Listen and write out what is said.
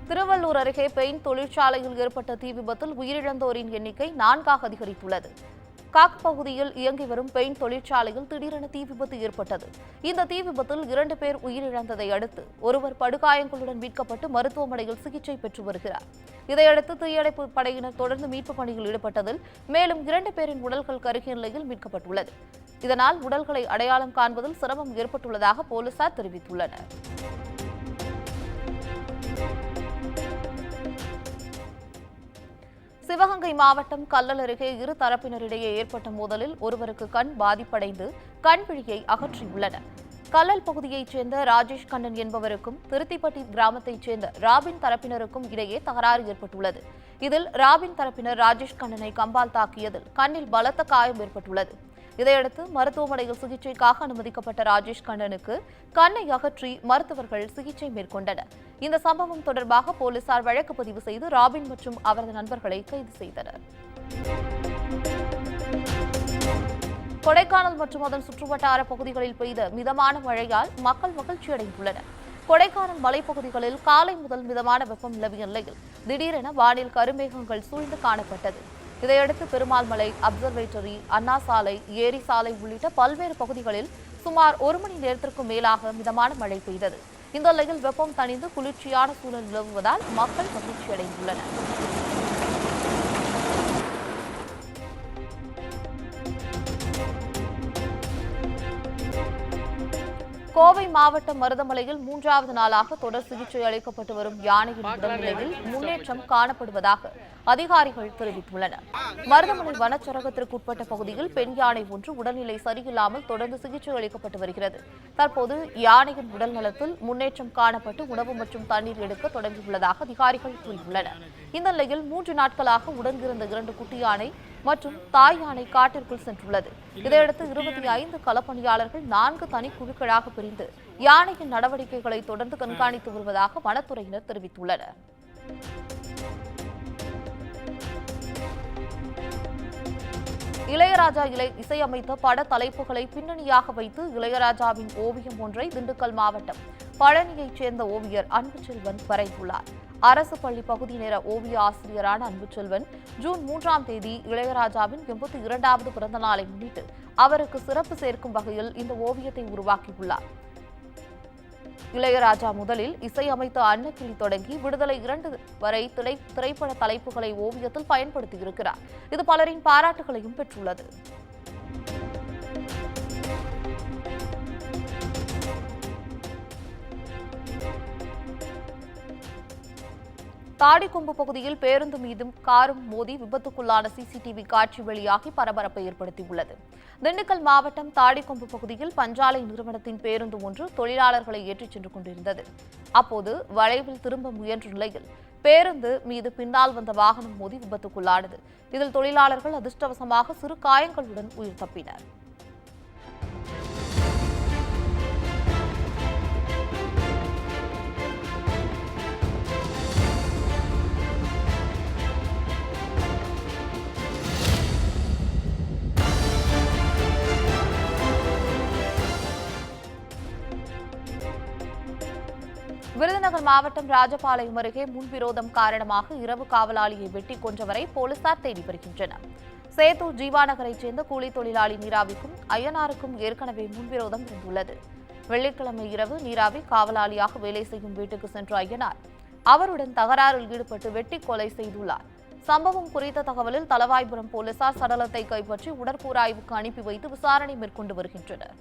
திருவள்ளூர் அருகே பெயிண்ட் தொழிற்சாலையில் ஏற்பட்ட தீ விபத்தில் உயிரிழந்தோரின் எண்ணிக்கை 4ஆக அதிகரித்துள்ளது. காக் பகுதியில் இயங்கி வரும் பெயிண்ட் தொழிற்சாலையில் திடீரென தீ விபத்து ஏற்பட்டது. இந்த தீ விபத்தில் 2 பேர் உயிரிழந்ததை அடுத்து ஒருவர் படுகாயங்களுடன் மீட்கப்பட்டு மருத்துவமனையில் சிகிச்சை பெற்று வருகிறார். இதையடுத்து தீயணைப்பு படையினர் தொடர்ந்து மீட்புப் பணியில் ஈடுபட்டதில் மேலும் 2 பேரின் உடல்கள் கருகிய நிலையில் மீட்கப்பட்டுள்ளது. இதனால் உடல்களை அடையாளம் காண்பதில் சிரமம் ஏற்பட்டுள்ளதாக போலீசார் தெரிவித்துள்ளனர். சிவகங்கை மாவட்டம் கல்லல் அருகே இரு தரப்பினரிடையே ஏற்பட்ட மோதலில் ஒருவருக்கு கண் பாதிப்படைந்து கண் விழியை அகற்றியுள்ளனர். கல்லல் பகுதியைச் சேர்ந்த ராஜேஷ் கண்ணன் என்பவருக்கும் திருத்திப்பட்டி கிராமத்தைச் சேர்ந்த ராபின் தரப்பினருக்கும் இடையே தகராறு ஏற்பட்டுள்ளது. இதில் ராபின் தரப்பினர் ராஜேஷ் கண்ணனை கம்பால் தாக்கியதில் கண்ணில் பலத்த காயம் ஏற்பட்டுள்ளது. இதையடுத்து மருத்துவமனையில் சிகிச்சைக்காக அனுமதிக்கப்பட்ட ராஜேஷ் கண்ணனுக்கு கண்ணை அகற்றி மருத்துவர்கள் சிகிச்சை மேற்கொண்டனர். இந்த சம்பவம் தொடர்பாக போலீசார் வழக்கு பதிவு செய்து ராபின் மற்றும் அவரது நண்பர்களை கைது செய்தனர். கொடைக்கானல் மற்றும் அதன் சுற்றுவட்டார பகுதிகளில் பெய்த மிதமான மழையால் மக்கள் மகிழ்ச்சியடைந்துள்ளனர். கொடைக்கானல் மலைப்பகுதிகளில் காலை முதல் மிதமான வெப்பம் நிலவிய நிலையில் திடீரென வானில் கருமேகங்கள் சூழ்ந்து காணப்பட்டது. இதையடுத்து பெருமாள்மலை, அப்சர்வேட்டரி, அண்ணா சாலை, ஏரி சாலை உள்ளிட்ட பல்வேறு பகுதிகளில் சுமார் 1 மணி நேரத்திற்கும் மேலாக மிதமான மழை பெய்தது. இந்த நிலையில் வெப்பம் தணிந்து குளிர்ச்சியான சூழல் நிலவுவதால் மக்கள் மகிழ்ச்சியடைந்துள்ளனர். கோவை மாவட்டம் மருதமலையில் 3வது நாளாக தொடர் சிகிச்சை அளிக்கப்பட்டு வரும் யானையின் உடல்நிலையில் முன்னேற்றம் காணப்படுவதாக அதிகாரிகள் தெரிவித்துள்ளனர். மருதமலை வனச்சரகத்திற்கு உட்பட்ட பகுதியில் பெண் யானை ஒன்று உடல்நிலை சரியில்லாமல் தொடர்ந்து சிகிச்சை அளிக்கப்பட்டு வருகிறது. தற்போது யானையின் உடல் நலத்தில் முன்னேற்றம் காணப்பட்டு உணவு மற்றும் தண்ணீர் எடுக்க தொடங்கியுள்ளதாக அதிகாரிகள் கூறியுள்ளனர். இந்த நிலையில் 3 நாட்களாக உடனிருந்த 2 குட்டி யானை மற்றும் தாய் யானை காட்டிற்குள் சென்றுள்ளது. இதையடுத்து 25 களப்பணியாளர்கள் 4 தனிக்குழுக்களாக பிரிந்து யானையின் நடவடிக்கைகளை தொடர்ந்து கண்காணித்து வருவதாக வனத்துறையினர் தெரிவித்துள்ளனர். இளையராஜா இசையமைத்த பட தலைப்புகளை பின்னணியாக வைத்து இளையராஜாவின் ஓவியம் ஒன்றை திண்டுக்கல் மாவட்டம் பழனியைச் சேர்ந்த ஓவியர் அன்புச்செல்வன் வரைந்துள்ளார். அரசு பள்ளி பகுதி நேர ஓவிய ஆசிரியரான அன்புச்செல்வன் ஜூன் 3ஆம் தேதி இளையராஜாவின் 82வது பிறந்த நாளை முன்னிட்டு அவருக்கு சிறப்பு சேர்க்கும் வகையில் இந்த ஓவியத்தை உருவாக்கியுள்ளார். இளையராஜா முதலில் இசையமைத்த அன்னக்கிளி தொடங்கி விடுதலை 2 வரை திரைப்பட தலைப்புகளை ஓவியத்தில் பயன்படுத்தியிருக்கிறார். இது பலரின் பாராட்டுகளையும் பெற்றுள்ளது. தாடிக்கொம்பு பகுதியில் பேருந்து மீதும் காரும் மோதி விபத்துக்குள்ளான சிசிடிவி காட்சி வெளியாகி பரபரப்பை ஏற்படுத்தியுள்ளது. திண்டுக்கல் மாவட்டம் தாடிக்கொம்பு பகுதியில் பஞ்சாலை நிறுவனத்தின் பேருந்து ஒன்று தொழிலாளர்களை ஏற்றிச் சென்று கொண்டிருந்தது. அப்போது வளைவில் திரும்ப முயன்ற நிலையில் பேருந்து மீது பின்னால் வந்த வாகனம் மோதி விபத்துக்குள்ளானது. இதில் தொழிலாளர்கள் அதிர்ஷ்டவசமாக சிறு காயங்களுடன் உயிர் தப்பினர். விருதுநகர் மாவட்டம் ராஜபாளையம் அருகே முன்விரோதம் காரணமாக இரவு காவலாளியை வெட்டி கொன்றவரை போலீசார் தேடி வருகின்றனர். சேத்தூர் ஜீவாநகரைச் சேர்ந்த கூலி தொழிலாளி நீராவிக்கும் ஐயனாருக்கும் ஏற்கனவே முன்விரோதம் இருந்துள்ளது. வெள்ளிக்கிழமை இரவு நீராவி காவலாளியாக வேலை செய்யும் வீட்டுக்கு சென்ற ஐயனார் அவருடன் தகராறில் ஈடுபட்டு வெட்டி கொலை செய்துள்ளார். சம்பவம் குறித்த தகவலில் தளவாய்புரம் போலீசார் சடலத்தை கைப்பற்றி உடற்கூறாய்வுக்கு அனுப்பி வைத்து விசாரணை மேற்கொண்டு வருகின்றனர்.